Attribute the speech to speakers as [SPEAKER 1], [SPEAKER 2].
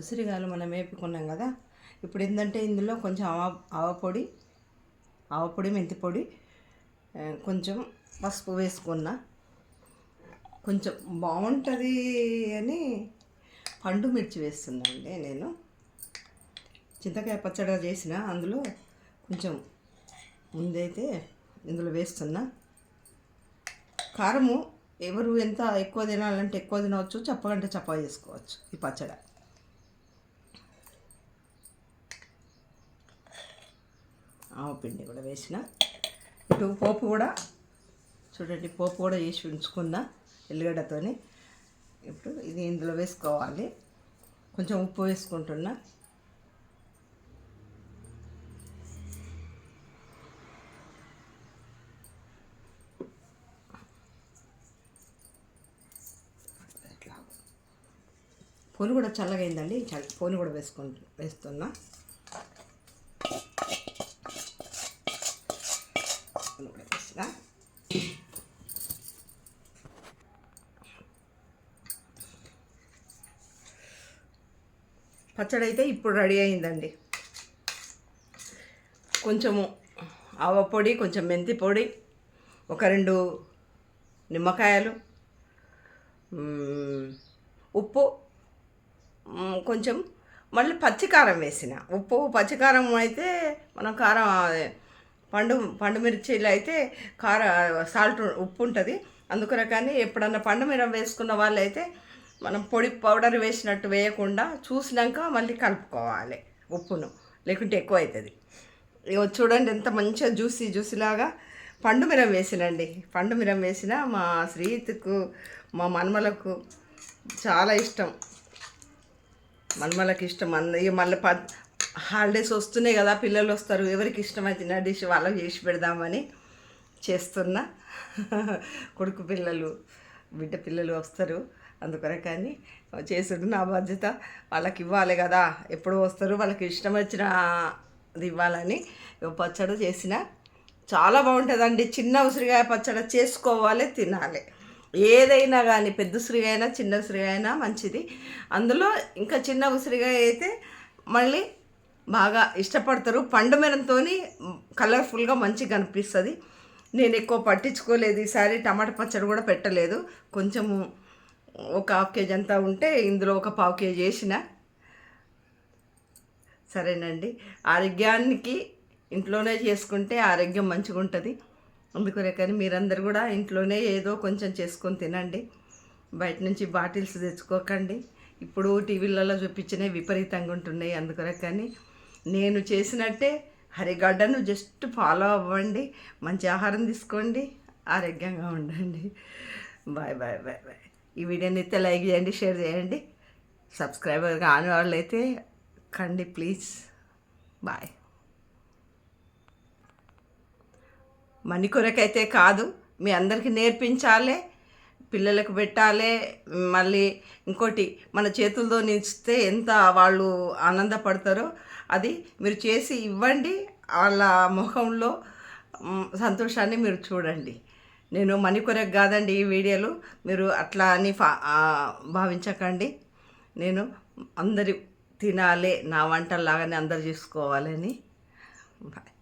[SPEAKER 1] ఉసిరిగాయలు మనం వేపుకున్నాం కదా. ఇప్పుడు ఏంటంటే ఇందులో కొంచెం ఆవపొడి మెంతి పొడి, కొంచెం పసుపు వేసుకున్నా. కొంచెం బాగుంటుంది అని పండు మిర్చి వేస్తున్నానండి. నేను చింతకాయ పచ్చడి చేసిన అందులో కొంచెం ముందైతే ఇందులో వేస్తున్నా. కారము ఎవరు ఎంత ఎక్కువ తినాలంటే ఎక్కువ తినవచ్చు, చప్పగంటే చప్పగా చేసుకోవచ్చు ఈ పచ్చడి. ఆవపిండి కూడా వేసిన. ఇటు పోపు కూడా చూడండి, పోపు కూడా వేసి ఉంచుకున్నా ఎల్లిగడ్డతోని. ఇప్పుడు ఇది ఇందులో వేసుకోవాలి. కొంచెం ఉప్పు వేసుకుంటున్నా. పొని కూడా చల్లగా అయిందండి, పొని కూడా వేస్తున్నా. పచ్చడి అయితే ఇప్పుడు రెడీ అయిందండి. కొంచెము ఆవపొడి, కొంచెం మెంతి పొడి, ఒక 2 నిమ్మకాయలు, ఉప్పు, కొంచెం మళ్ళీ పచ్చికారం వేసిన. ఉప్పు పచ్చికారం అయితే మనం కారం పండు మిర్చిలో అయితే సాల్ట్ ఉప్పు ఉంటుంది. అందుకని ఎప్పుడన్నా పండు మిరం వేసుకున్న వాళ్ళైతే మనం పౌడర్ వేసినట్టు వేయకుండా చూసినాక మళ్ళీ కలుపుకోవాలి ఉప్పును, లేకుంటే ఎక్కువ అవుతుంది. ఇక చూడండి ఎంత మంచిగా జ్యూసీలాగా పండు మిరం వేసినండి. పండు మిరం వేసిన మా శ్రీహిత్కు, మా మన్మలకు చాలా ఇష్టం. మన్మలకి ఇష్టం. మళ్ళీ హాలిడేస్ వస్తున్నాయి కదా, పిల్లలు వస్తారు, ఎవరికి ఇష్టమైతే డిష్ వాళ్ళకి చేసి పెడదామని చేస్తున్నా. కొడుకు పిల్లలు, బిడ్డ పిల్లలు వస్తారు, అందుకొరకని చేసుడు నా బాధ్యత. వాళ్ళకి ఇవ్వాలి కదా, ఎప్పుడు వస్తారు, వాళ్ళకి ఇష్టం వచ్చినది ఇవ్వాలని పచ్చడి చేసిన. చాలా బాగుంటుందండి. చిన్న ఉసిరికాయ పచ్చడి చేసుకోవాలి, తినాలి. ఏదైనా కానీ పెద్ద ఉసిరికాయ అయినా చిన్న ఉసిరికాయ అయినా మంచిది. అందులో ఇంకా చిన్న ఉసిరికాయ అయితే మళ్ళీ బాగా ఇష్టపడతారు. పండు మిరంతో కలర్ఫుల్గా మంచిగా కనిపిస్తుంది. నేను ఎక్కువ పట్టించుకోలేదు ఈసారి. టమాటా పచ్చడి కూడా పెట్టలేదు. కొంచెము ఒక 1/2 కేజీ అంతా ఉంటే ఇందులో ఒక 1/4 కేజీ వేసిన. సరేనండి, ఆరోగ్యానికి ఇంట్లోనే చేసుకుంటే ఆరోగ్యం మంచిగా ఉంటుంది. అందుకొరకని మీరందరూ కూడా ఇంట్లోనే ఏదో కొంచెం చేసుకొని తినండి. బయట నుంచి బాటిల్స్ తెచ్చుకోకండి. ఇప్పుడు టీవీలలో చూపించినవి విపరీతంగా ఉంటున్నాయి. అందుకొరకని నేను చేసినట్టే హరిగడ్డను జస్ట్ ఫాలో అవ్వండి. మంచి ఆహారం తీసుకోండి, ఆరోగ్యంగా ఉండండి. Bye bye bye bye. ఈ వీడియోని అయితే లైక్ చేయండి, షేర్ చేయండి. సబ్స్క్రైబర్ కాని వాళ్ళు అయితే కండి ప్లీజ్. బాయ్. మనీ కొరకైతే కాదు, మీ అందరికీ నేర్పించాలి, పిల్లలకు పెట్టాలి. మళ్ళీ ఇంకోటి, మన చేతులతో నిస్తే ఎంత వాళ్ళు ఆనందపడతారో అది మీరు చేసి ఇవ్వండి. వాళ్ళ ముఖంలో సంతోషాన్ని మీరు చూడండి. నేను మనీ కొరకు కాదండి ఈ వీడియోలు, మీరు అట్లా అని భావించకండి. నేను అందరి తినాలి, నా వంటల్లాగానే అందరు చేసుకోవాలని. బాయ్.